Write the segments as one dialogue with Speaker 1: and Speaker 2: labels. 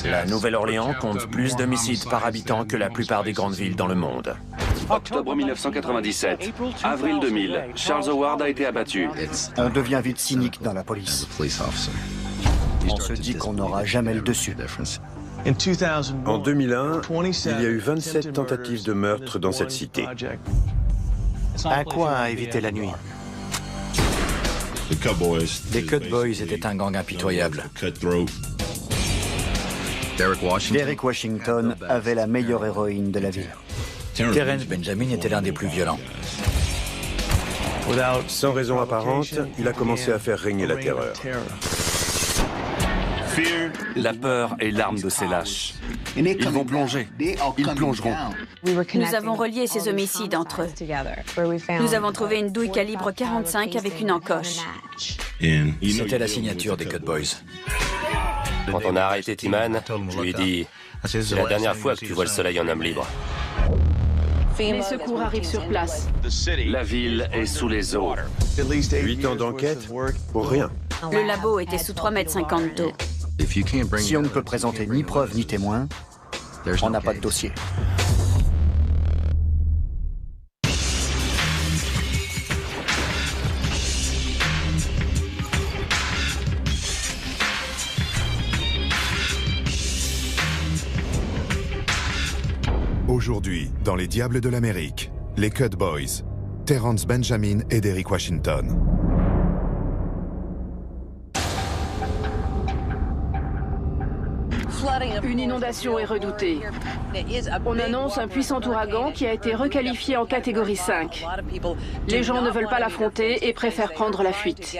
Speaker 1: La Nouvelle-Orléans compte plus d'homicides par habitant que la plupart des grandes villes dans le monde.
Speaker 2: Octobre 1997, avril 2000, Charles Howard a été abattu.
Speaker 3: On devient vite cynique dans la police. On se dit qu'on n'aura jamais le dessus.
Speaker 4: En 2001, il y a eu 27 tentatives de meurtre dans cette cité.
Speaker 1: Un coin à éviter la nuit. Les Cut Boys étaient un gang impitoyable.
Speaker 3: Derek Washington avait la meilleure héroïne de la ville.
Speaker 1: Terrence Benjamin était l'un des plus violents.
Speaker 4: Sans raison apparente, il a commencé à faire régner la terreur.
Speaker 2: La peur est l'arme de ces lâches. Ils vont plonger. Ils plongeront.
Speaker 5: Nous avons relié ces homicides entre eux. Nous avons trouvé une douille calibre 45 avec une encoche.
Speaker 1: C'était la signature des Cut Boys.
Speaker 6: Quand on a arrêté Timan, je lui ai dit « C'est la dernière fois que tu vois le soleil en homme libre. »
Speaker 7: Les secours arrivent sur place.
Speaker 2: La ville est sous les eaux.
Speaker 4: 8 ans d'enquête pour rien.
Speaker 5: Le labo était sous 3,50 m d'eau.
Speaker 3: Si on ne peut présenter ni preuve ni témoin, on n'a pas de dossier.
Speaker 8: Aujourd'hui, dans Les Diables de l'Amérique, les Cut Boys, Terrence Benjamin et Derek Washington.
Speaker 7: Une inondation est redoutée. On annonce un puissant ouragan qui a été requalifié en catégorie 5. Les gens ne veulent pas l'affronter et préfèrent prendre la fuite.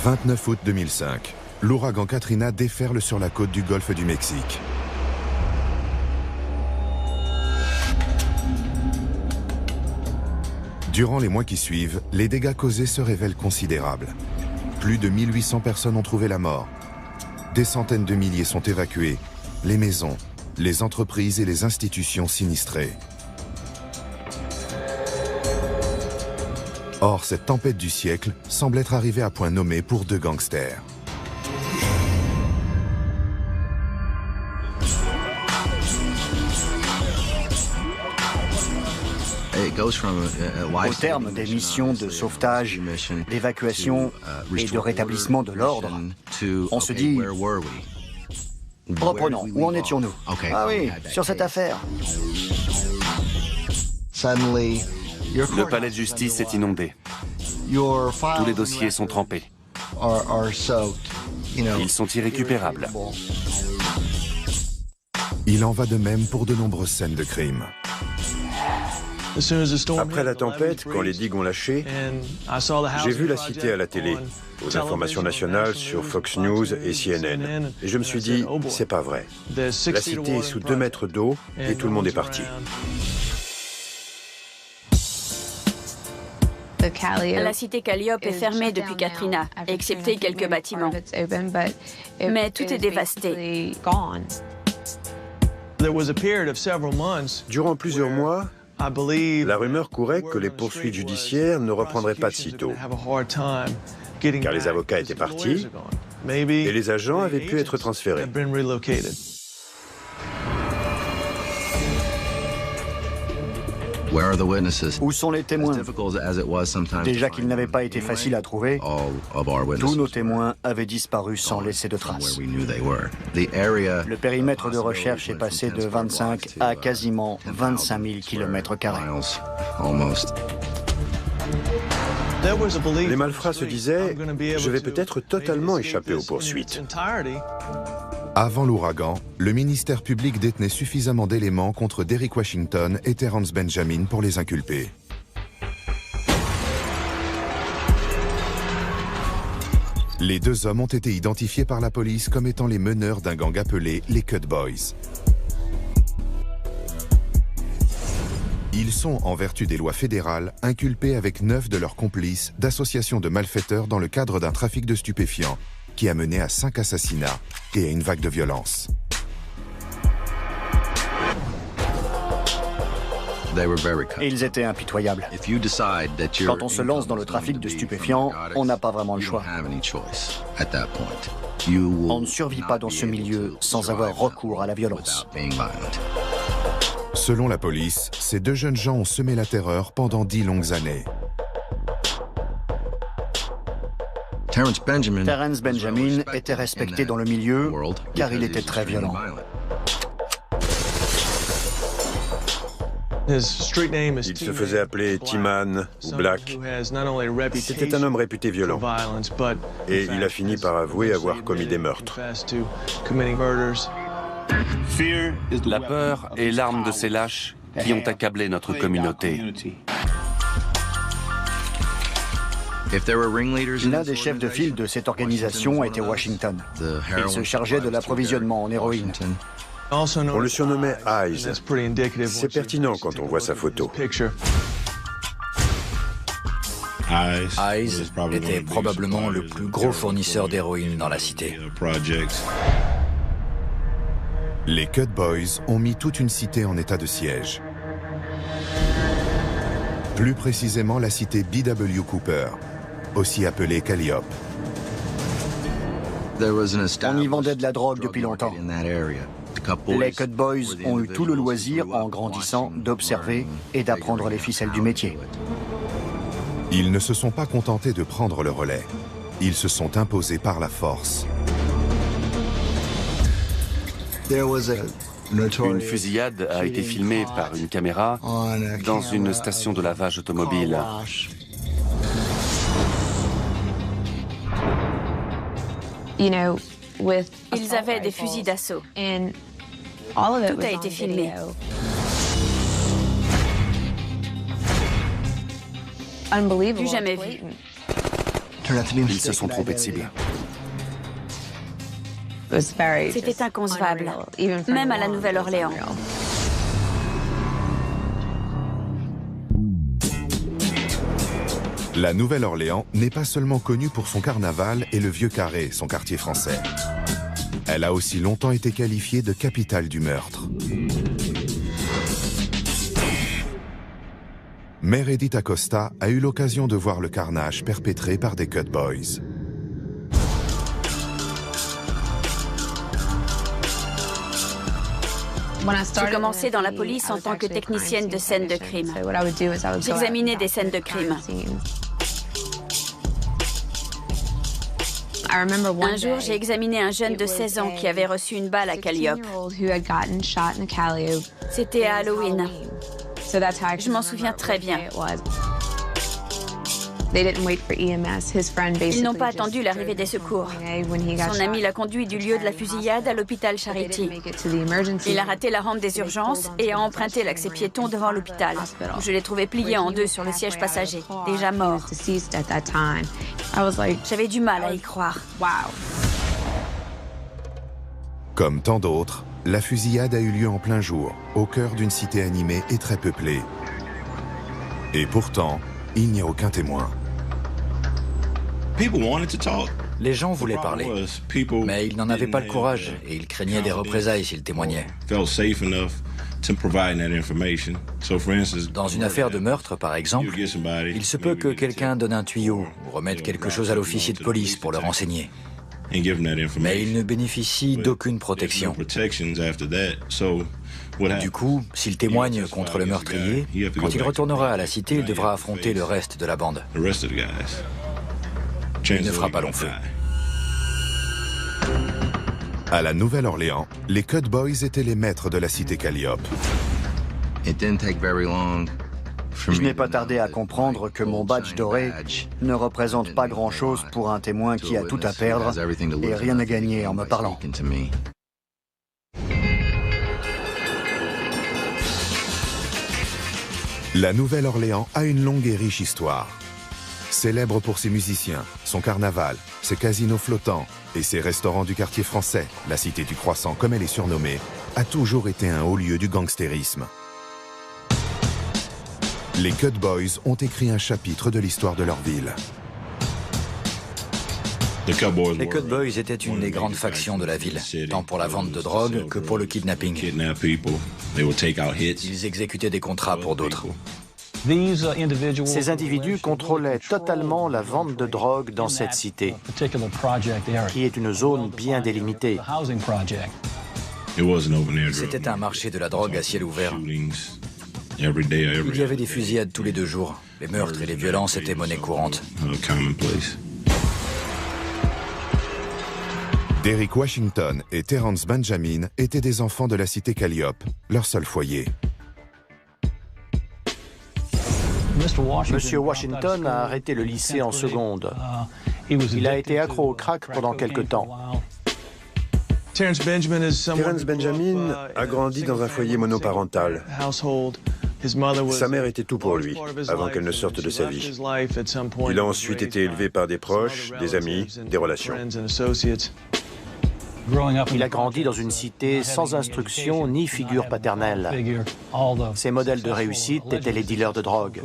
Speaker 8: 29 août 2005, l'ouragan Katrina déferle sur la côte du golfe du Mexique. Durant les mois qui suivent, les dégâts causés se révèlent considérables. Plus de 1800 personnes ont trouvé la mort. Des centaines de milliers sont évacués, les maisons, les entreprises et les institutions sinistrées. Or, cette tempête du siècle semble être arrivée à point nommé pour deux gangsters.
Speaker 3: Au terme des missions de sauvetage, d'évacuation et de rétablissement de l'ordre, on se dit « Reprenons, où en étions-nous » Ah oui, sur cette affaire.
Speaker 2: Le palais de justice est inondé. Tous les dossiers sont trempés. Ils sont irrécupérables.
Speaker 8: Il en va de même pour de nombreuses scènes de crime.
Speaker 4: Après la tempête, quand les digues ont lâché, j'ai vu la cité à la télé, aux informations nationales sur Fox News et CNN. Et je me suis dit, c'est pas vrai. La cité est sous 2 mètres d'eau et tout le monde est parti.
Speaker 5: La cité Calliope est fermée depuis Katrina, excepté quelques bâtiments. Mais tout est dévasté.
Speaker 4: Durant plusieurs mois, la rumeur courait que les poursuites judiciaires ne reprendraient pas de sitôt, car les avocats étaient partis et les agents avaient pu être transférés.
Speaker 3: Où sont les témoins? Déjà qu'ils n'avaient pas été faciles à trouver, tous nos témoins avaient disparu sans laisser de traces. Le périmètre de recherche est passé de 25 à quasiment 25 000 km².
Speaker 4: Les malfrats se disaient « Je vais peut-être totalement échapper aux poursuites ».
Speaker 8: Avant l'ouragan, le ministère public détenait suffisamment d'éléments contre Derek Washington et Terrence Benjamin pour les inculper. Les deux hommes ont été identifiés par la police comme étant les meneurs d'un gang appelé les Cut Boys. Ils sont, en vertu des lois fédérales, inculpés avec 9 de leurs complices d'association de malfaiteurs dans le cadre d'un trafic de stupéfiants qui a mené à 5 assassinats et à une vague de violence.
Speaker 3: Et ils étaient impitoyables. Quand on se lance dans le trafic de stupéfiants, on n'a pas vraiment le choix. On ne survit pas dans ce milieu sans avoir recours à la violence.
Speaker 8: Selon la police, ces deux jeunes gens ont semé la terreur pendant 10 longues années.
Speaker 3: Terence Benjamin était respecté dans le milieu car il était très violent.
Speaker 4: Il se faisait appeler T-Man ou Black. C'était un homme réputé violent. Et il a fini par avouer avoir commis des meurtres.
Speaker 2: La peur est l'arme de ces lâches qui ont accablé notre communauté.
Speaker 3: L'un des chefs de file de cette organisation était Washington. Il se chargeait de l'approvisionnement en héroïne.
Speaker 4: On le surnommait Eyes. C'est pertinent quand on voit sa photo.
Speaker 9: Eyes était probablement le plus gros fournisseur d'héroïne dans la cité.
Speaker 8: Les Cut Boys ont mis toute une cité en état de siège. Plus précisément la cité B.W. Cooper, aussi appelée Calliope.
Speaker 3: On y vendait de la drogue depuis longtemps. Les Cut Boys ont eu tout le loisir, en grandissant, d'observer et d'apprendre les ficelles du métier.
Speaker 8: Ils ne se sont pas contentés de prendre le relais. Ils se sont imposés par la force.
Speaker 2: Une fusillade a été filmée par une caméra dans une station de lavage automobile.
Speaker 5: Ils avaient des fusils d'assaut. Tout a été filmé. Du jamais vu.
Speaker 2: Ils se sont trompés de cible.
Speaker 5: C'était inconcevable, même à la Nouvelle-Orléans.
Speaker 8: La Nouvelle-Orléans n'est pas seulement connue pour son carnaval et le Vieux Carré, son quartier français. Elle a aussi longtemps été qualifiée de capitale du meurtre. Meredith Acosta a eu l'occasion de voir le carnage perpétré par des Cut Boys.
Speaker 5: J'ai commencé dans la police en tant que technicienne de scènes de crime. J'examinais des scènes de crime. Un jour, j'ai examiné un jeune de 16 ans qui avait reçu une balle à Calliope. C'était à Halloween. Je m'en souviens très bien. Ils n'ont pas attendu l'arrivée des secours. Son ami l'a conduit du lieu de la fusillade à l'hôpital Charity. Il a raté la rampe des urgences et a emprunté l'accès piéton devant l'hôpital. Je l'ai trouvé plié en deux sur le siège passager, déjà mort. J'avais du mal à y croire.
Speaker 8: Comme tant d'autres, la fusillade a eu lieu en plein jour, au cœur d'une cité animée et très peuplée. Et pourtant, il n'y a aucun témoin.
Speaker 9: Les gens voulaient parler, mais ils n'en avaient pas le courage et ils craignaient des représailles s'ils témoignaient. Dans une affaire de meurtre, par exemple, il se peut que quelqu'un donne un tuyau ou remette quelque chose à l'officier de police pour le renseigner. Mais il ne bénéficie d'aucune protection. Du coup, s'il témoigne contre le meurtrier, quand il retournera à la cité, il devra affronter le reste de la bande. Il ne fera pas long feu.
Speaker 8: À la Nouvelle-Orléans, les Cut Boys étaient les maîtres de la cité Calliope.
Speaker 3: Je n'ai pas tardé à comprendre que mon badge doré ne représente pas grand-chose pour un témoin qui a tout à perdre et rien à gagner en me parlant.
Speaker 8: La Nouvelle-Orléans a une longue et riche histoire. Célèbre pour ses musiciens, son carnaval, ses casinos flottants et ses restaurants du quartier français, la cité du croissant comme elle est surnommée, a toujours été un haut lieu du gangstérisme. Les Cut Boys ont écrit un chapitre de l'histoire de leur ville.
Speaker 9: Les Cut Boys étaient une des grandes factions de la ville, tant pour la vente de drogue que pour le kidnapping. Ils exécutaient des contrats pour d'autres.
Speaker 10: Ces individus contrôlaient totalement la vente de drogue dans cette cité, qui est une zone bien délimitée.
Speaker 9: C'était un marché de la drogue à ciel ouvert. Il y avait des fusillades tous les 2 jours. Les meurtres et les violences étaient monnaie courante.
Speaker 8: Derek Washington et Terrence Benjamin étaient des enfants de la cité Calliope, leur seul foyer.
Speaker 10: Monsieur Washington a arrêté le lycée en seconde. Il a été accro au crack pendant quelque temps.
Speaker 4: Terrence Benjamin a grandi dans un foyer monoparental. Sa mère était tout pour lui, avant qu'elle ne sorte de sa vie. Il a ensuite été élevé par des proches, des amis, des relations.
Speaker 10: Il a grandi dans une cité sans instruction ni figure paternelle. Ses modèles de réussite étaient les dealers de drogue.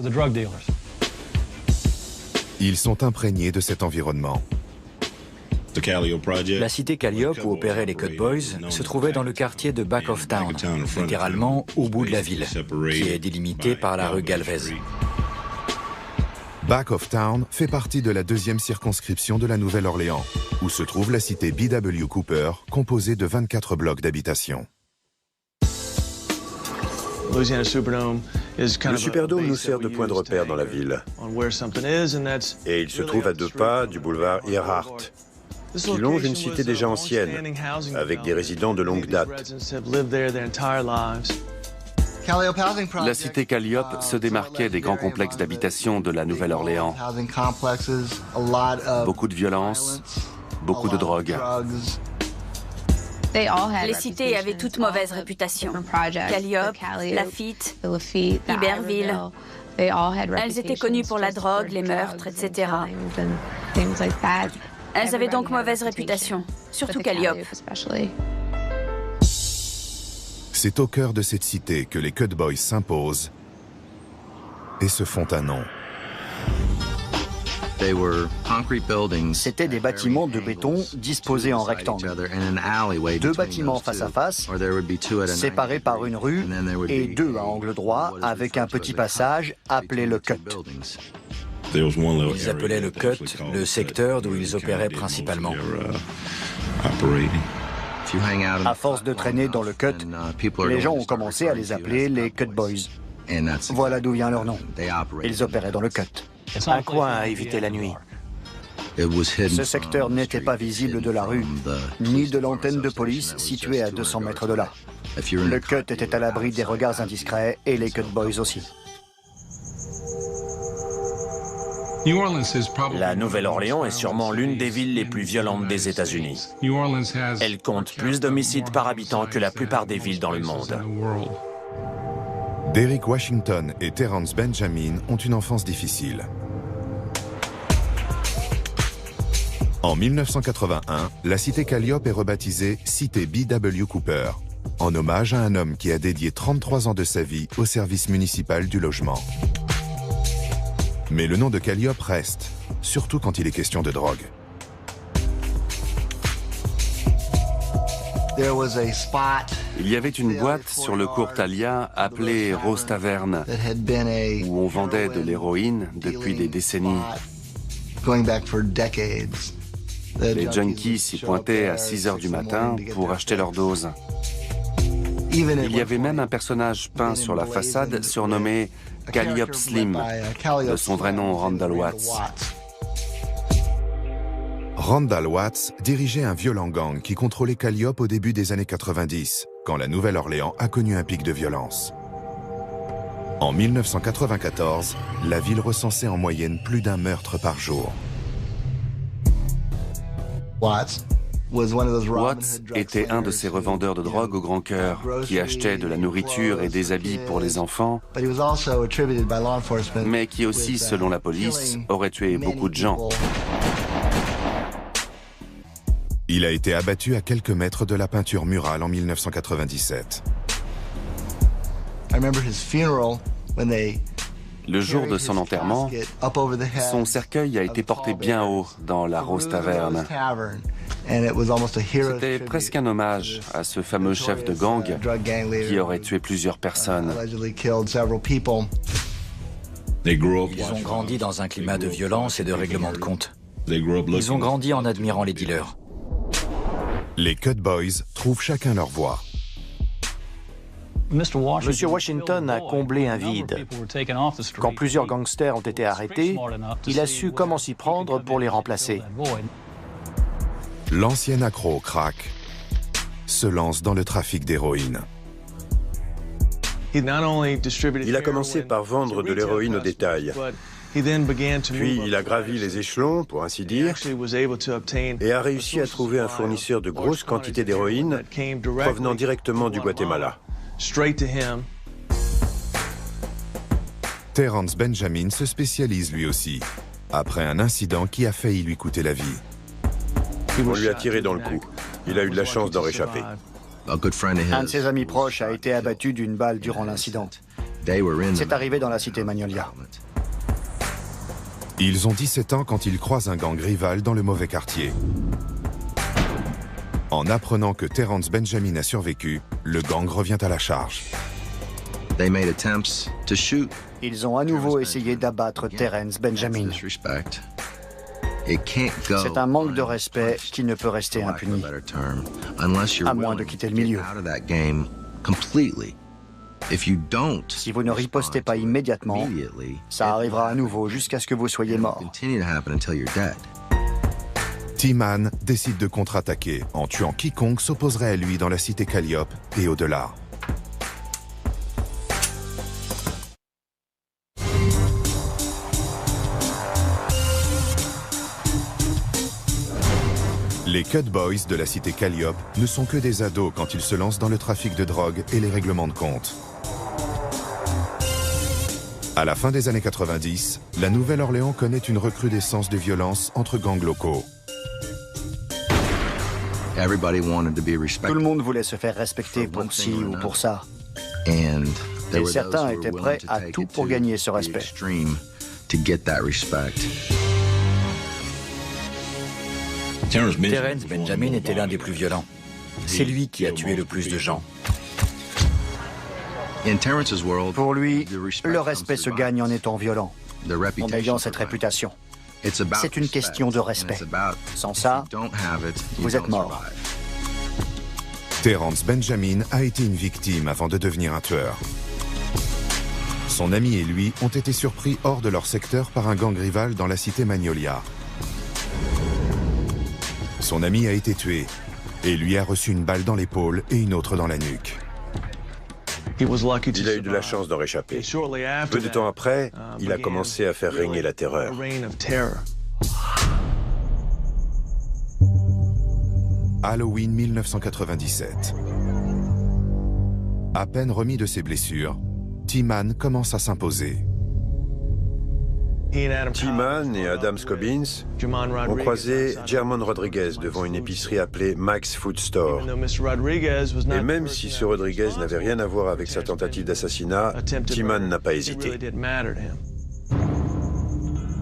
Speaker 8: Ils sont imprégnés de cet environnement.
Speaker 9: La cité Calliope où opéraient les Cut Boys se trouvait dans le quartier de Back of Town, littéralement au bout de la ville, qui est délimité par la rue Galvez.
Speaker 8: Back of Town fait partie de la 2e circonscription de la Nouvelle-Orléans, où se trouve la cité B.W. Cooper, composée de 24 blocs d'habitation.
Speaker 4: Le Superdome nous sert de point de repère dans la ville. Et il se trouve à 2 pas du boulevard Earhart, qui longe une cité déjà ancienne, avec des résidents de longue date.
Speaker 2: La cité Calliope se démarquait des grands complexes d'habitation de la Nouvelle-Orléans. Beaucoup de violence, beaucoup de drogue.
Speaker 5: Les cités avaient toute mauvaise réputation. Calliope, Lafitte, Iberville. Elles étaient connues pour la drogue, les meurtres, etc. Elles avaient donc mauvaise réputation, surtout Calliope.
Speaker 8: C'est au cœur de cette cité que les Cut Boys s'imposent et se font un nom.
Speaker 3: C'étaient des bâtiments de béton disposés en rectangle. 2 bâtiments face à face, séparés par une rue, et 2 à angle droit, avec un petit passage appelé le Cut.
Speaker 9: Ils appelaient le Cut le secteur d'où ils opéraient principalement.
Speaker 3: À force de traîner dans le Cut, les gens ont commencé à les appeler les Cut Boys. Voilà d'où vient leur nom. Ils opéraient dans le Cut.
Speaker 10: Un coin à éviter la nuit.
Speaker 3: Ce secteur n'était pas visible de la rue, ni de l'antenne de police située à 200 mètres de là. Le Cut était à l'abri des regards indiscrets et les Cut Boys aussi.
Speaker 1: La Nouvelle-Orléans est sûrement l'une des villes les plus violentes des États-Unis. Elle compte plus d'homicides par habitant que la plupart des villes dans le monde.
Speaker 8: Derek Washington et Terrence Benjamin ont une enfance difficile. En 1981, la cité Calliope est rebaptisée Cité B.W. Cooper, en hommage à un homme qui a dédié 33 ans de sa vie au service municipal du logement. Mais le nom de Calliope reste, surtout quand il est question de drogue.
Speaker 2: Il y avait une boîte sur le cours Thalia appelée Rose Taverne, où on vendait de l'héroïne depuis des décennies. Les junkies s'y pointaient à 6 h du matin pour acheter leur dose. Il y avait même un personnage peint sur la façade surnommé Calliope Slim, de son vrai nom Randall Watts.
Speaker 8: Randall Watts dirigeait un violent gang qui contrôlait Calliope au début des années 90, quand la Nouvelle-Orléans a connu un pic de violence. En 1994, la ville recensait en moyenne plus d'1 meurtre par jour.
Speaker 2: Watts était un de ces revendeurs de drogue au grand cœur qui achetait de la nourriture et des habits pour les enfants, mais qui aussi, selon la police, aurait tué beaucoup de gens.
Speaker 8: Il a été abattu à quelques mètres de la peinture murale en 1997.
Speaker 2: Le jour de son enterrement, son cercueil a été porté bien haut dans la Rose Tavern. C'était presque un hommage à ce fameux chef de gang qui aurait tué plusieurs personnes.
Speaker 9: Ils ont grandi dans un climat de violence et de règlement de compte. Ils ont grandi en admirant les dealers.
Speaker 8: Les Cut Boys trouvent chacun leur voie.
Speaker 10: Monsieur Washington a comblé un vide. Quand plusieurs gangsters ont été arrêtés, il a su comment s'y prendre pour les remplacer.
Speaker 8: L'ancien accro crack se lance dans le trafic d'héroïne.
Speaker 4: Il a commencé par vendre de l'héroïne au détail. Puis il a gravi les échelons, pour ainsi dire, et a réussi à trouver un fournisseur de grosses quantités d'héroïne provenant directement du Guatemala.
Speaker 8: Terrence Benjamin se spécialise lui aussi, après un incident qui a failli lui coûter la vie.
Speaker 4: On lui a tiré dans le cou. Il a eu de la chance d'en réchapper.
Speaker 3: Un de ses amis proches a été abattu d'une balle durant l'incident. C'est arrivé dans la cité Magnolia.
Speaker 8: Ils ont 17 ans quand ils croisent un gang rival dans le mauvais quartier. En apprenant que Terrence Benjamin a survécu, le gang revient à la charge.
Speaker 3: Ils ont à nouveau essayé d'abattre Terrence Benjamin. C'est un manque de respect qui ne peut rester impuni, à moins de quitter le milieu. Si vous ne ripostez pas immédiatement, ça arrivera à nouveau jusqu'à ce que vous soyez mort.
Speaker 8: T-Man décide de contre-attaquer en tuant quiconque s'opposerait à lui dans la cité Calliope et au-delà. Les Cut Boys de la cité Calliope ne sont que des ados quand ils se lancent dans le trafic de drogue et les règlements de compte. À la fin des années 90, la Nouvelle-Orléans connaît une recrudescence de violence entre gangs locaux.
Speaker 3: Tout le monde voulait se faire respecter pour ci ou pour ça. Et certains étaient prêts à tout pour gagner ce respect.
Speaker 9: Terrence Benjamin était l'un des plus violents. C'est lui qui a tué le plus de gens.
Speaker 3: Pour lui, le respect se gagne en étant violent, en ayant cette réputation. C'est une question de respect. Sans ça, vous êtes mort.
Speaker 8: Terrence Benjamin a été une victime avant de devenir un tueur. Son ami et lui ont été surpris hors de leur secteur par un gang rival dans la cité Magnolia. Son ami a été tué et lui a reçu une balle dans l'épaule et une autre dans la nuque.
Speaker 4: Il a eu de la chance d'en réchapper. Peu de temps après, il a commencé à faire régner la terreur.
Speaker 8: Halloween 1997. À peine remis de ses blessures, T-Man commence à s'imposer.
Speaker 4: T-Man et Adam Scobbins ont croisé German Rodriguez devant une épicerie appelée Mike's Food Store. Et même si ce Rodriguez n'avait rien à voir avec sa tentative d'assassinat, T-Man n'a pas hésité.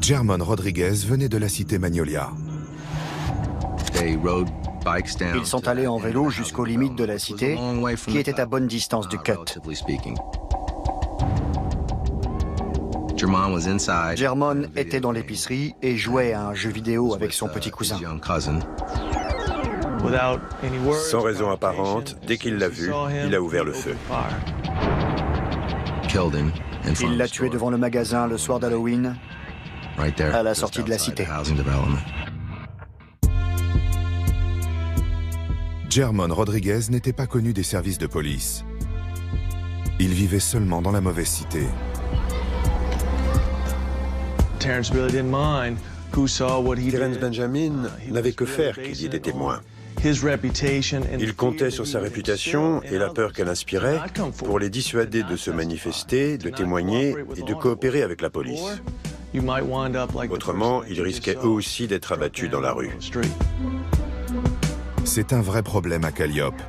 Speaker 8: German Rodriguez venait de la cité Magnolia.
Speaker 3: Ils sont allés en vélo jusqu'aux limites de la cité, qui était à bonne distance du cut. German était dans l'épicerie et jouait à un jeu vidéo avec son petit cousin.
Speaker 4: Sans raison apparente, dès qu'il l'a vu, il a ouvert le feu.
Speaker 3: Il l'a tué devant le magasin le soir d'Halloween, à la sortie de la cité.
Speaker 8: German Rodriguez n'était pas connu des services de police. Il vivait seulement dans la mauvaise cité.
Speaker 4: Terrence Benjamin n'avait que faire qu'il y ait des témoins. Il comptait sur sa réputation et la peur qu'elle inspirait pour les dissuader de se manifester, de témoigner et de coopérer avec la police. Autrement, ils risquaient eux aussi d'être abattus dans la rue.
Speaker 8: C'est un vrai problème à Calliope.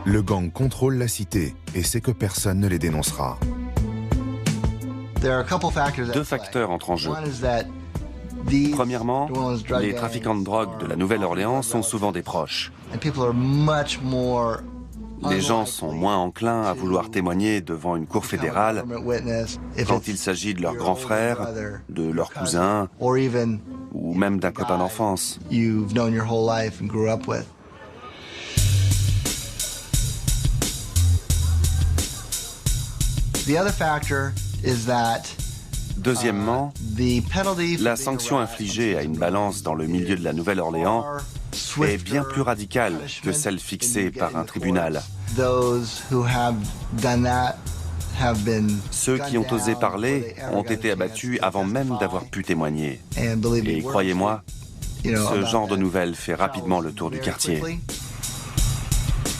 Speaker 8: Le gang contrôle la cité et sait que personne ne les dénoncera.
Speaker 2: Deux facteurs entrent en jeu. Premièrement, les trafiquants de drogue de la Nouvelle-Orléans sont souvent des proches. Les gens sont moins enclins à vouloir témoigner devant une cour fédérale quand il s'agit de leur grand frère, de leur cousin, ou même d'un copain d'enfance. Deuxièmement, la sanction infligée à une balance dans le milieu de la Nouvelle-Orléans est bien plus radicale que celle fixée par un tribunal. Ceux qui ont osé parler ont été abattus avant même d'avoir pu témoigner. Et croyez-moi, ce genre de nouvelles fait rapidement le tour du quartier.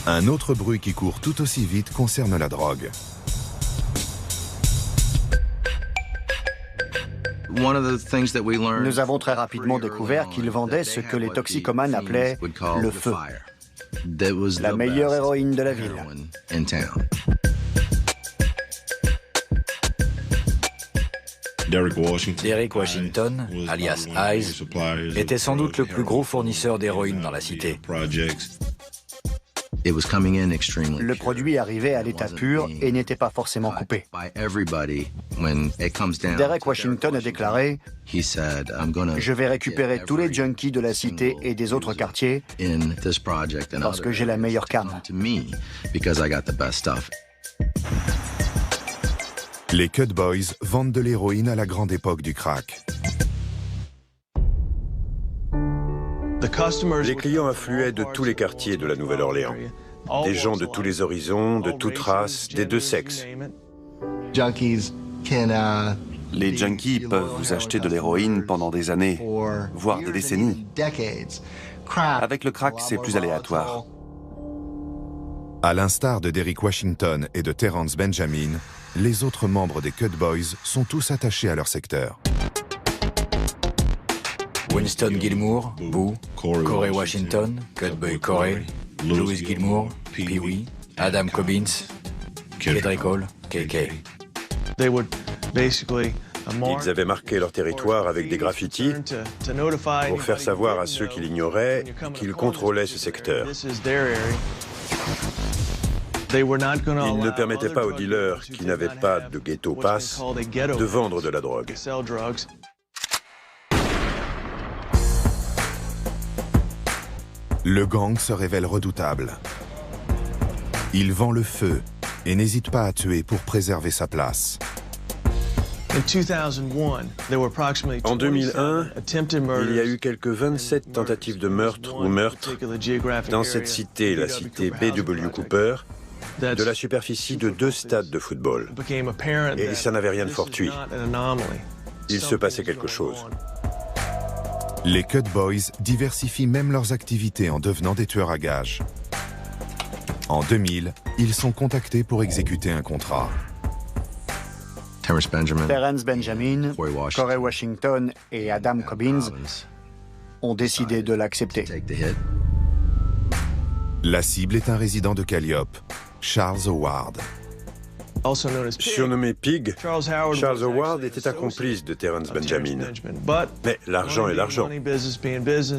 Speaker 8: Un autre bruit qui court tout aussi vite concerne la drogue.
Speaker 3: Nous avons très rapidement découvert qu'ils vendaient ce que les toxicomanes appelaient le feu, la meilleure héroïne de la ville.
Speaker 9: Derek Washington, alias Eyes, était sans doute le plus gros fournisseur d'héroïne dans la cité.
Speaker 3: Le produit arrivait à l'état pur et n'était pas forcément coupé. Derek Washington a déclaré « Je vais récupérer tous les junkies de la cité et des autres quartiers parce que j'ai la meilleure cam. »
Speaker 8: Les Cut Boys vendent de l'héroïne à la grande époque du crack.
Speaker 4: Les clients affluaient de tous les quartiers de la Nouvelle-Orléans. Des gens de tous les horizons, de toutes races, des deux sexes.
Speaker 2: Les junkies peuvent vous acheter de l'héroïne pendant des années, voire des décennies. Avec le crack, c'est plus aléatoire.
Speaker 8: À l'instar de Derek Washington et de Terrence Benjamin, les autres membres des Cut Boys sont tous attachés à leur secteur.
Speaker 9: Winston Gilmour, Boo, Corey Washington, Cutboy Corey, Louis Gilmour, Pee-wee, Adam Cobbins, Kedrick Hall, KK.
Speaker 4: Ils avaient marqué leur territoire avec des graffitis pour faire savoir à ceux qui l'ignoraient qu'ils contrôlaient ce secteur. Ils ne permettaient pas aux dealers qui n'avaient pas de ghetto pass de vendre de la drogue.
Speaker 8: Le gang se révèle redoutable. Il vend le feu et n'hésite pas à tuer pour préserver sa place.
Speaker 4: En 2001, il y a eu quelques 27 tentatives de meurtre ou meurtres dans cette cité, la cité B.W. Cooper, de la superficie de 2 stades de football. Et ça n'avait rien de fortuit. Il se passait quelque chose.
Speaker 8: Les Cut Boys diversifient même leurs activités en devenant des tueurs à gages. En 2000, ils sont contactés pour exécuter un contrat.
Speaker 3: Terrence Benjamin, Corey Washington et Adam Cobbins ont décidé de l'accepter.
Speaker 8: La cible est un résident de Calliope, Charles Howard.
Speaker 4: Surnommé Pig, Charles Howard était un complice de Terrence Benjamin. Mais l'argent est l'argent.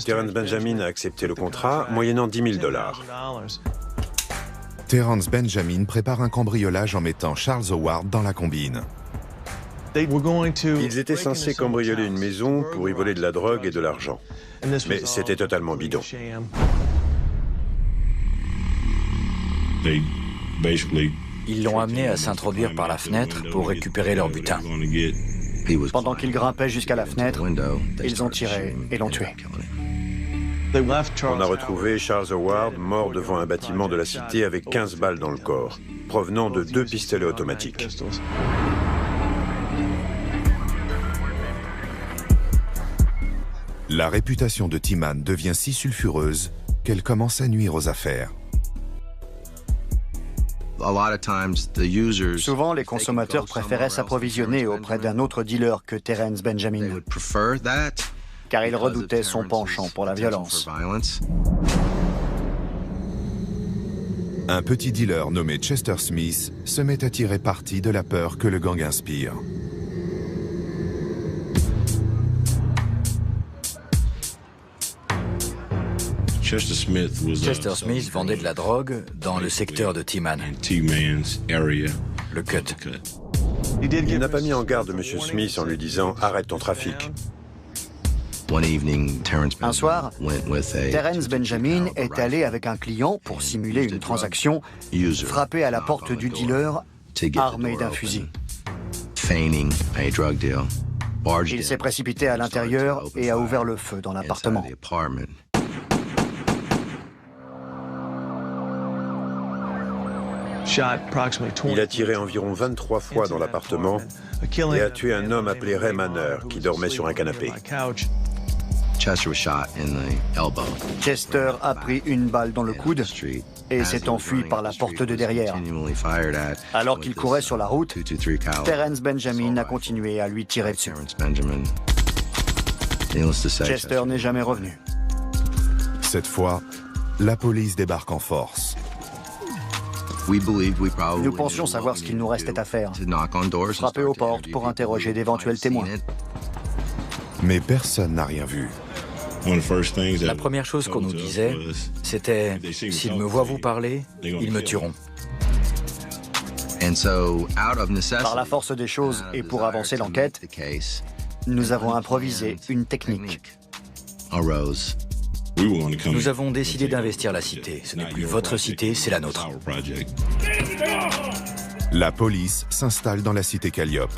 Speaker 4: Terrence Benjamin a accepté le contrat, moyennant $10 000.
Speaker 8: Terrence Benjamin prépare un cambriolage en mettant Charles Howard dans la combine.
Speaker 4: Ils étaient censés cambrioler une maison pour y voler de la drogue et de l'argent. Mais c'était totalement bidon.
Speaker 9: Ils l'ont amené à s'introduire par la fenêtre pour récupérer leur butin.
Speaker 3: Pendant qu'ils grimpaient jusqu'à la fenêtre, ils ont tiré et l'ont tué.
Speaker 4: On a retrouvé Charles Howard mort devant un bâtiment de la cité avec 15 balles dans le corps, provenant de 2 pistolets automatiques.
Speaker 8: La réputation de T-Man devient si sulfureuse qu'elle commence à nuire aux affaires.
Speaker 3: Souvent, les consommateurs préféraient s'approvisionner auprès d'un autre dealer que Terrence Benjamin, car ils redoutaient son penchant pour la violence.
Speaker 8: Un petit dealer nommé Chester Smith se met à tirer parti de la peur que le gang inspire.
Speaker 9: Chester Smith vendait de la drogue dans le secteur de T-Man, le Cut.
Speaker 4: Il n'a pas mis en garde M. Smith en lui disant « Arrête ton trafic ».
Speaker 3: Un soir, Terence Benjamin est allé avec un client pour simuler une transaction, frapper à la porte du dealer, armé d'un fusil. Il s'est précipité à l'intérieur et a ouvert le feu dans l'appartement.
Speaker 4: Il a tiré environ 23 fois dans l'appartement et a tué un homme appelé Ray Manner qui dormait sur un canapé.
Speaker 3: Chester a pris une balle dans le coude et s'est enfui par la porte de derrière. Alors qu'il courait sur la route, Terence Benjamin a continué à lui tirer dessus. Chester n'est jamais revenu.
Speaker 8: Cette fois, la police débarque en force.
Speaker 3: Nous pensions savoir ce qu'il nous restait à faire. Frapper aux portes pour interroger d'éventuels témoins.
Speaker 8: Mais personne n'a rien vu.
Speaker 9: La première chose qu'on nous disait, c'était « S'ils me voient vous parler, ils me tueront ».
Speaker 3: Par la force des choses et pour avancer l'enquête, nous avons improvisé une technique.
Speaker 9: Nous avons décidé d'investir la cité. Ce n'est plus votre cité, c'est la nôtre.
Speaker 8: La police s'installe dans la cité Calliope.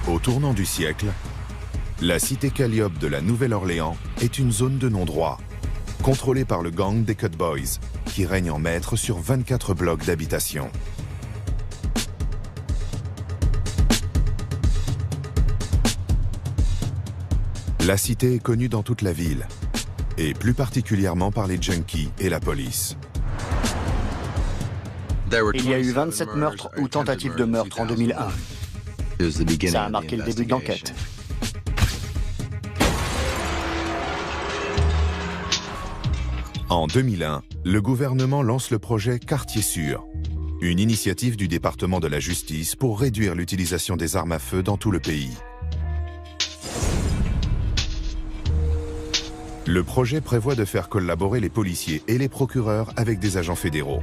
Speaker 8: Au tournant du siècle, la cité Calliope de la Nouvelle-Orléans est une zone de non-droit, contrôlée par le gang des Cut Boys, qui règne en maître sur 24 blocs d'habitation. La cité est connue dans toute la ville, et plus particulièrement par les junkies et la police.
Speaker 3: Il y a eu 27 meurtres ou tentatives de meurtre en 2001. Ça a marqué le début de l'enquête.
Speaker 8: En 2001, le gouvernement lance le projet Quartier sûr, une initiative du département de la justice pour réduire l'utilisation des armes à feu dans tout le pays. Le projet prévoit de faire collaborer les policiers et les procureurs avec des agents fédéraux.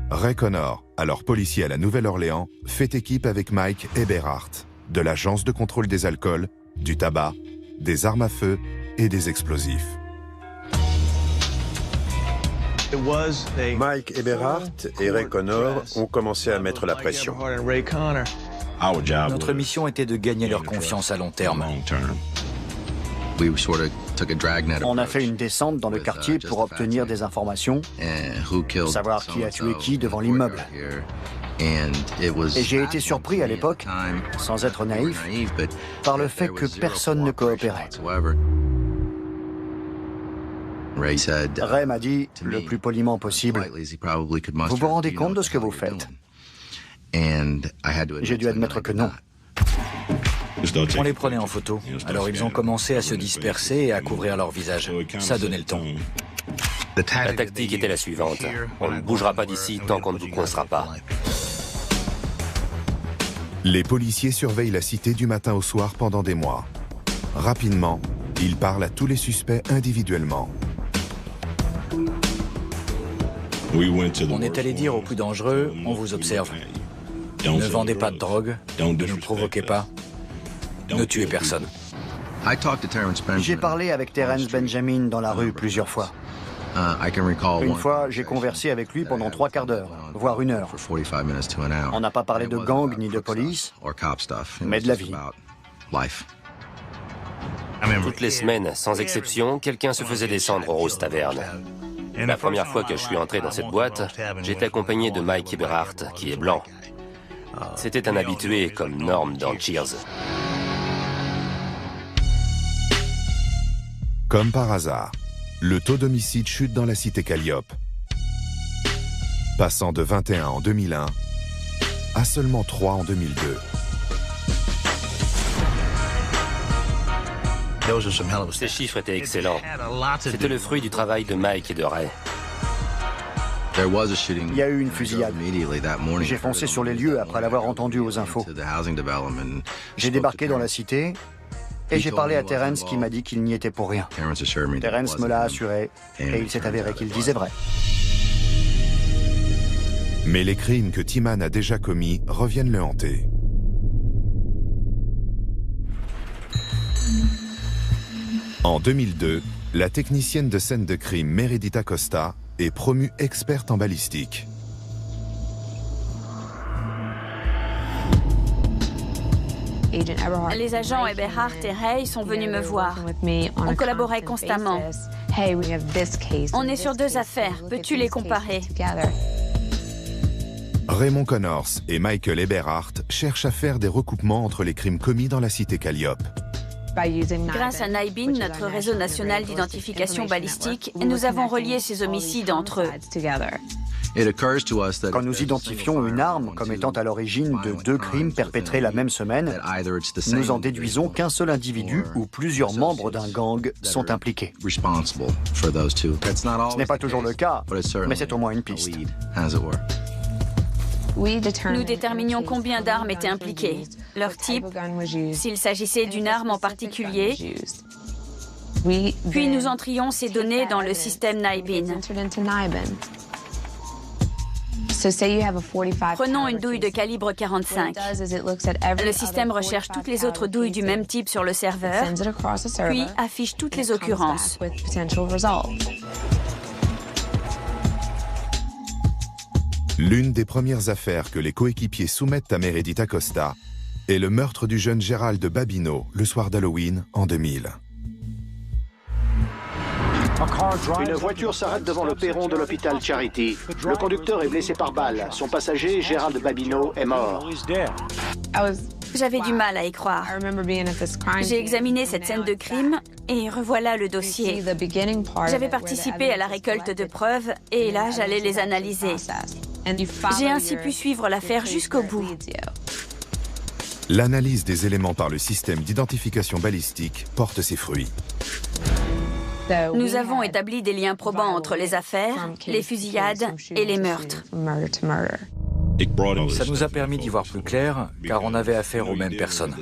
Speaker 8: Ray Connor, alors policier à la Nouvelle-Orléans, fait équipe avec Mike Eberhardt, de l'Agence de contrôle des alcools, du tabac, des armes à feu et des explosifs.
Speaker 4: Mike Eberhardt et Ray Connor ont commencé à mettre la pression.
Speaker 9: Notre mission était de gagner leur confiance à long terme.
Speaker 3: On a fait une descente dans le quartier pour obtenir des informations, savoir qui a tué qui devant l'immeuble. Et j'ai été surpris à l'époque, sans être naïf, par le fait que personne ne coopérait. Ray m'a dit, le plus poliment possible, « Vous vous rendez compte de ce que vous faites ?» J'ai dû admettre que non.
Speaker 9: On les prenait en photo, alors ils ont commencé à se disperser et à couvrir leur visage. Ça donnait le ton.
Speaker 6: La tactique était la suivante. On ne bougera pas d'ici tant qu'on ne vous coincera pas.
Speaker 8: Les policiers surveillent la cité du matin au soir pendant des mois. Rapidement, ils parlent à tous les suspects individuellement.
Speaker 9: On est allé dire aux plus dangereux, on vous observe. Ne vendez pas de drogue, ne nous provoquez pas, ne tuez personne.
Speaker 3: J'ai parlé avec Terence Benjamin dans la rue plusieurs fois. Une fois, j'ai conversé avec lui pendant 3 quarts d'heure, voire 1 heure. On n'a pas parlé de gang ni de police, mais de la vie.
Speaker 6: Toutes les semaines, sans exception, quelqu'un se faisait descendre au Rose Tavern. La première fois que je suis entré dans cette boîte, j'étais accompagné de Mike Eberhardt, qui est blanc. C'était un habitué comme Norm dans Cheers.
Speaker 8: Comme par hasard, le taux d'homicide chute dans la cité Calliope, passant de 21 en 2001 à seulement 3 en 2002.
Speaker 6: Ces chiffres étaient excellents. C'était le fruit du travail de Mike et de Ray.
Speaker 3: Il y a eu une fusillade. J'ai foncé sur les lieux après l'avoir entendu aux infos. J'ai débarqué dans la cité et j'ai parlé à Terence qui m'a dit qu'il n'y était pour rien. Terence me l'a assuré et il s'est avéré qu'il disait vrai.
Speaker 8: Mais les crimes que Timan a déjà commis reviennent le hanter. En 2002, la technicienne de scène de crime Meredith Acosta est promue experte en balistique.
Speaker 5: Les agents Eberhardt et Ray sont venus me voir. On collaborait constamment. On est sur 2 affaires. Peux-tu les comparer?
Speaker 8: Raymond Connors et Michael Eberhardt cherchent à faire des recoupements entre les crimes commis dans la cité Calliope.
Speaker 5: Grâce à NIBIN, notre réseau national d'identification balistique, nous avons relié ces homicides entre eux.
Speaker 3: Quand nous identifions une arme comme étant à l'origine de 2 crimes perpétrés la même semaine, nous en déduisons qu'un seul individu ou plusieurs membres d'un gang sont impliqués. Ce n'est pas toujours le cas, mais c'est au moins une piste.
Speaker 5: Nous déterminions combien d'armes étaient impliquées, leur type, s'il s'agissait d'une arme en particulier, puis nous entrions ces données dans le système NIBIN. Prenons une douille de calibre 45. Le système recherche toutes les autres douilles du même type sur le serveur, puis affiche toutes les occurrences.
Speaker 8: L'une des premières affaires que les coéquipiers soumettent à Meredith Acosta est le meurtre du jeune Gérald Babineau le soir d'Halloween en 2000.
Speaker 10: Une voiture s'arrête devant le perron de l'hôpital Charity. Le conducteur est blessé par balle. Son passager, Gérald Babineau, est mort.
Speaker 5: J'avais du mal à y croire. J'ai examiné cette scène de crime et revoilà le dossier. J'avais participé à la récolte de preuves et là, j'allais les analyser. J'ai ainsi pu suivre l'affaire jusqu'au bout.
Speaker 8: L'analyse des éléments par le système d'identification balistique porte ses fruits.
Speaker 5: Nous avons établi des liens probants entre les affaires, les fusillades et les meurtres.
Speaker 9: Ça nous a permis d'y voir plus clair, car on avait affaire aux mêmes personnes.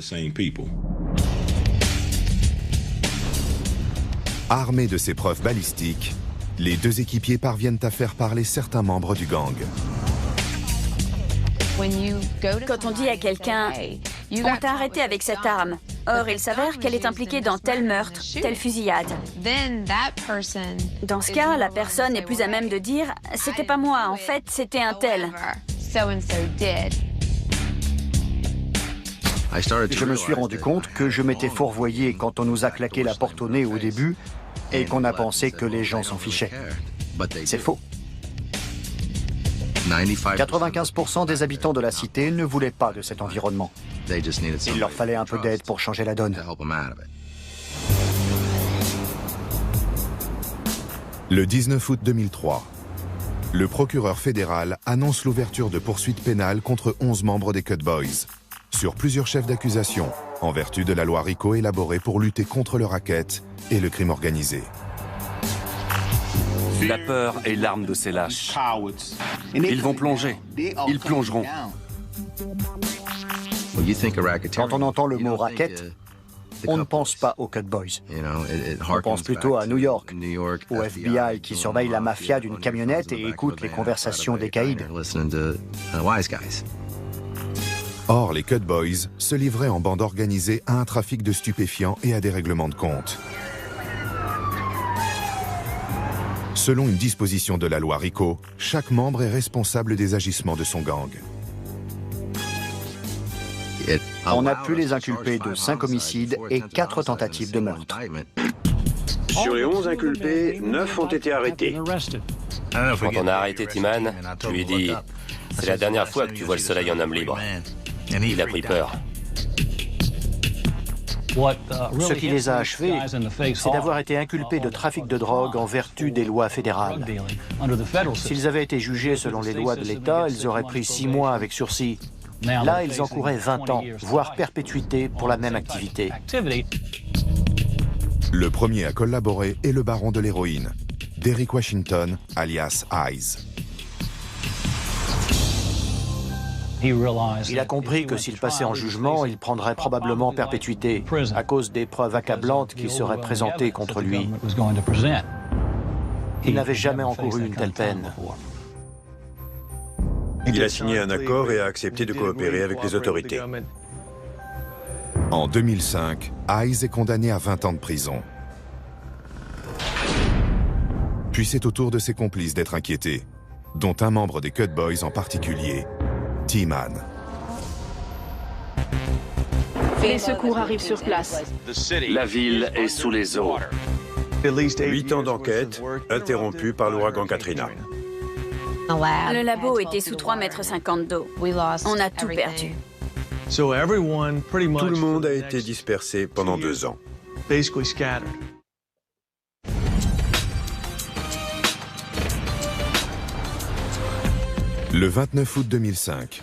Speaker 8: Armés de ces preuves balistiques, les 2 équipiers parviennent à faire parler certains membres du gang.
Speaker 5: Quand on dit à quelqu'un « On t'a arrêté avec cette arme », or il s'avère qu'elle est impliquée dans tel meurtre, telle fusillade. Dans ce cas, la personne est plus à même de dire « C'était pas moi, en fait, c'était un tel ».
Speaker 3: Je me suis rendu compte que je m'étais fourvoyé quand on nous a claqué la porte au nez au début et qu'on a pensé que les gens s'en fichaient. C'est faux. 95% des habitants de la cité ne voulaient pas de cet environnement. Il leur fallait un peu d'aide pour changer la donne.
Speaker 8: Le 19 août 2003, le procureur fédéral annonce l'ouverture de poursuites pénales contre 11 membres des Cut Boys, sur plusieurs chefs d'accusation, en vertu de la loi RICO élaborée pour lutter contre le racket et le crime organisé.
Speaker 2: La peur est l'arme de ces lâches. Ils vont plonger. Ils plongeront.
Speaker 3: Quand on entend le mot racket, on ne pense pas aux Cut Boys. On pense plutôt à New York, au FBI qui surveille la mafia d'une camionnette et écoute les conversations des caïds.
Speaker 8: Or, les Cut Boys se livraient en bande organisée à un trafic de stupéfiants et à des règlements de compte. Selon une disposition de la loi RICO, chaque membre est responsable des agissements de son gang.
Speaker 3: On a pu les inculper de 5 homicides et 4 tentatives de meurtre.
Speaker 4: Sur les 11 inculpés, 9 ont été arrêtés.
Speaker 6: Quand on a arrêté Timan, je lui ai dit « C'est la dernière fois que tu vois le soleil en homme libre ». Il a pris peur.
Speaker 10: Ce qui les a achevés, c'est d'avoir été inculpés de trafic de drogue en vertu des lois fédérales. S'ils avaient été jugés selon les lois de l'État, ils auraient pris 6 mois avec sursis. Là, ils encouraient 20 ans, voire perpétuité pour la même activité.
Speaker 8: Le premier à collaborer est le baron de l'héroïne, Derrick Washington, alias Eyes.
Speaker 10: Il a compris que s'il passait en jugement, il prendrait probablement perpétuité, à cause des preuves accablantes qui seraient présentées contre lui. Il n'avait jamais encouru une telle peine.
Speaker 4: Il a signé un accord et a accepté de coopérer avec les autorités.
Speaker 8: En 2005, Hayes est condamné à 20 ans de prison. Puis c'est au tour de ses complices d'être inquiétés, dont un membre des Cut Boys en particulier, T-Man.
Speaker 7: Les secours arrivent sur place.
Speaker 2: La ville est sous les eaux.
Speaker 4: 8 ans d'enquête, interrompus par l'ouragan Katrina.
Speaker 5: Le labo était sous 3,50 m d'eau. On a tout perdu.
Speaker 4: Tout le monde a été dispersé pendant 2 ans.
Speaker 8: Le 29 août 2005,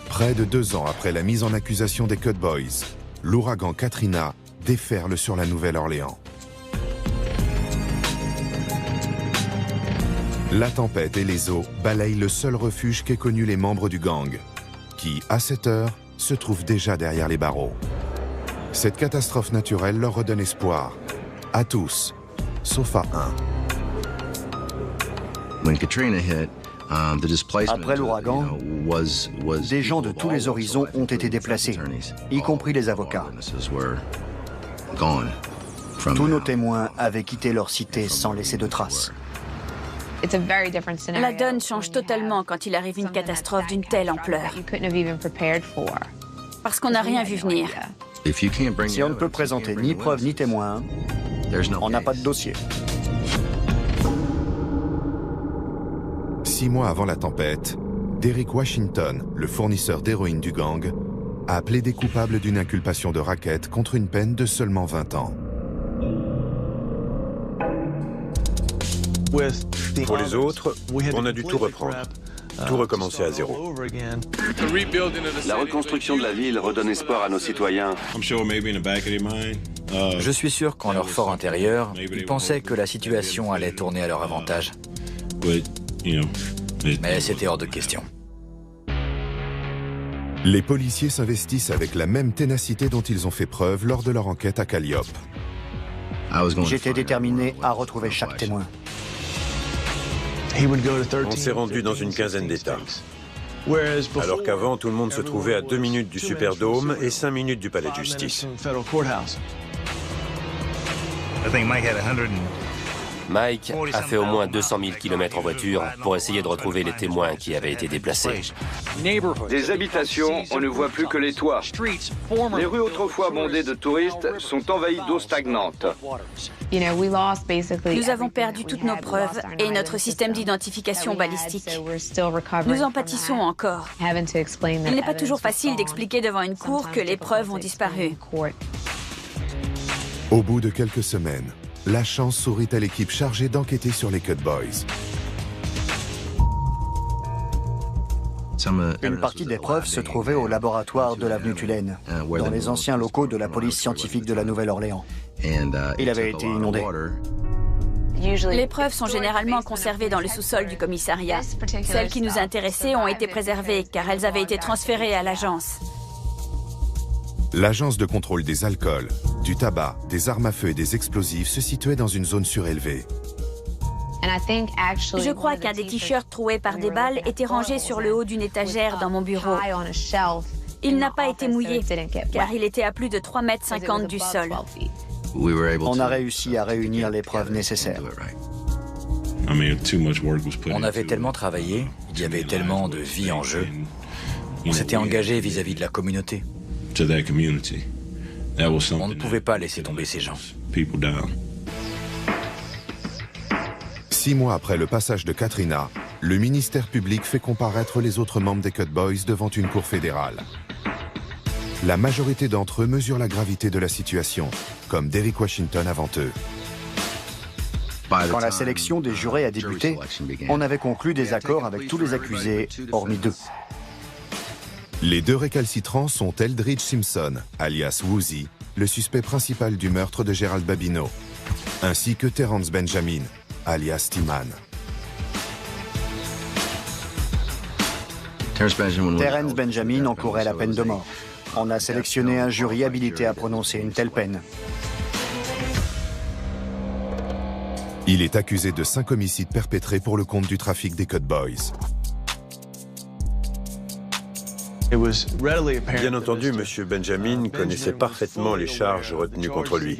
Speaker 8: près de 2 ans après la mise en accusation des Cut Boys, l'ouragan Katrina déferle sur la Nouvelle-Orléans. La tempête et les eaux balayent le seul refuge qu'aient connu les membres du gang, qui, à cette heure, se trouvent déjà derrière les barreaux. Cette catastrophe naturelle leur redonne espoir, à tous, sauf à un.
Speaker 3: Après l'ouragan, des gens de tous les horizons ont été déplacés, y compris les avocats. Tous nos témoins avaient quitté leur cité sans laisser de traces.
Speaker 5: La donne change totalement quand il arrive une catastrophe d'une telle ampleur. Parce qu'on n'a rien vu venir.
Speaker 3: Si on ne peut présenter ni preuves ni témoins, on n'a pas de dossier.
Speaker 8: 6 mois avant la tempête, Derek Washington, le fournisseur d'héroïne du gang, a plaidé coupable d'une inculpation de racket contre une peine de seulement 20 ans.
Speaker 4: Pour les autres, on a dû tout reprendre, tout recommencer à zéro.
Speaker 2: La reconstruction de la ville redonne espoir à nos citoyens.
Speaker 9: Je suis sûr qu'en leur fort intérieur, ils pensaient que la situation allait tourner à leur avantage. Mais c'était hors de question.
Speaker 8: Les policiers s'investissent avec la même ténacité dont ils ont fait preuve lors de leur enquête à Calliope.
Speaker 3: J'étais déterminé à retrouver chaque témoin.
Speaker 4: On s'est rendu dans une quinzaine d'États. Alors qu'avant, tout le monde se trouvait à 2 minutes du Superdome et 5 minutes du palais de justice.
Speaker 6: Mike a fait au moins 200 000 km en voiture pour essayer de retrouver les témoins qui avaient été déplacés.
Speaker 11: Des habitations, on ne voit plus que les toits. Les rues autrefois bondées de touristes sont envahies d'eau stagnante.
Speaker 5: Nous avons perdu toutes nos preuves et notre système d'identification balistique. Nous en pâtissons encore. Il n'est pas toujours facile d'expliquer devant une cour que les preuves ont disparu.
Speaker 8: Au bout de quelques semaines, la chance sourit à l'équipe chargée d'enquêter sur les Cut Boys.
Speaker 3: Une partie des preuves se trouvait au laboratoire de l'avenue Tulane, dans les anciens locaux de la police scientifique de la Nouvelle-Orléans. Il avait été inondé.
Speaker 5: Les preuves sont généralement conservées dans le sous-sol du commissariat. Celles qui nous intéressaient ont été préservées car elles avaient été transférées à l'agence.
Speaker 8: L'agence de contrôle des alcools, du tabac, des armes à feu et des explosifs se situait dans une zone surélevée.
Speaker 5: Je crois qu'un des t-shirts troués par des balles était rangé sur le haut d'une étagère dans mon bureau. Il n'a pas été mouillé, car il était à plus de 3,50 m du sol.
Speaker 3: On a réussi à réunir les preuves nécessaires.
Speaker 9: On avait tellement travaillé, il y avait tellement de vie en jeu. On s'était engagé vis-à-vis de la communauté. On ne pouvait pas laisser tomber ces gens.
Speaker 8: 6 mois après le passage de Katrina, le ministère public fait comparaître les autres membres des Cut Boys devant une cour fédérale. La majorité d'entre eux mesurent la gravité de la situation, comme Derek Washington avant eux.
Speaker 3: Quand la sélection des jurés a débuté, on avait conclu des accords avec tous les accusés, hormis 2.
Speaker 8: Les 2 récalcitrants sont Eldridge Simpson, alias Woozy, le suspect principal du meurtre de Gerald Babineau, ainsi que Terrence Benjamin, alias T-Man.
Speaker 3: Terence Benjamin encourait la peine de mort. On a sélectionné un jury habilité à prononcer une telle peine.
Speaker 8: Il est accusé de 5 homicides perpétrés pour le compte du trafic des Code Boys.
Speaker 4: Bien entendu, M. Benjamin connaissait parfaitement les charges retenues contre lui,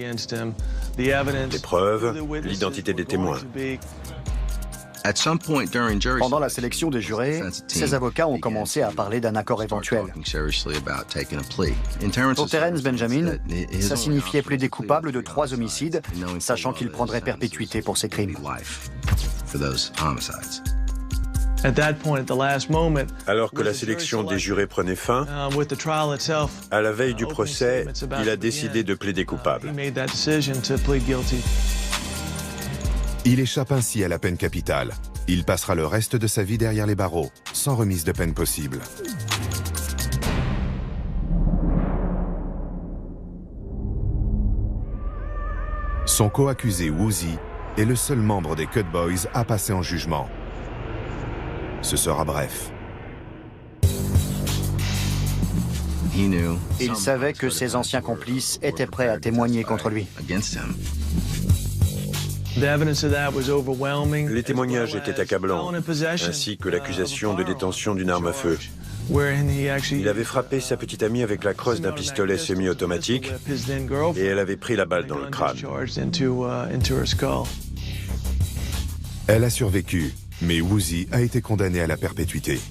Speaker 4: les preuves, l'identité des témoins.
Speaker 3: Pendant la sélection des jurés, ses avocats ont commencé à parler d'un accord éventuel. Pour Terence Benjamin, ça signifiait plaider coupable de 3 homicides, sachant qu'il prendrait perpétuité pour ses crimes.
Speaker 4: Alors que la sélection des jurés prenait fin, à la veille du procès, il a décidé de plaider coupable.
Speaker 8: Il échappe ainsi à la peine capitale. Il passera le reste de sa vie derrière les barreaux, sans remise de peine possible. Son co-accusé Woozy est le seul membre des Code Boys à passer en jugement. Ce sera bref.
Speaker 3: Il savait que ses anciens complices étaient prêts à témoigner contre lui.
Speaker 4: Les témoignages étaient accablants, ainsi que l'accusation de détention d'une arme à feu. Il avait frappé sa petite amie avec la crosse d'un pistolet semi-automatique et elle avait pris la balle dans le crâne.
Speaker 8: Elle a survécu, mais Woozy a été condamné à la perpétuité.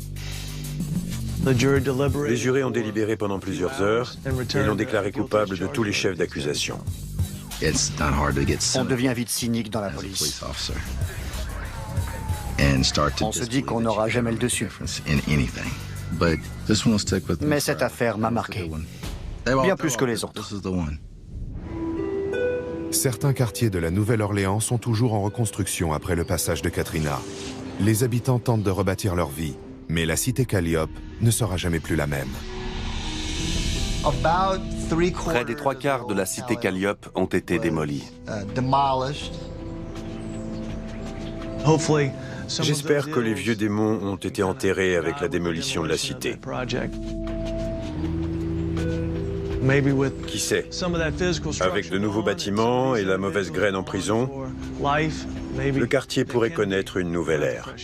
Speaker 4: Les jurés ont délibéré pendant plusieurs heures et l'ont déclaré coupable de tous les chefs d'accusation.
Speaker 3: On devient vite cynique dans la police. On se dit qu'on n'aura jamais le dessus. Mais cette affaire m'a marqué. Bien plus que les autres.
Speaker 8: Certains quartiers de la Nouvelle-Orléans sont toujours en reconstruction après le passage de Katrina. Les habitants tentent de rebâtir leur vie, mais la cité Calliope ne sera jamais plus la même.
Speaker 2: Près des 3/4 de la cité Calliope ont été démolis.
Speaker 4: J'espère que les vieux démons ont été enterrés avec la démolition de la cité. Qui sait, avec de nouveaux bâtiments et la mauvaise graine en prison, le quartier pourrait connaître une nouvelle ère.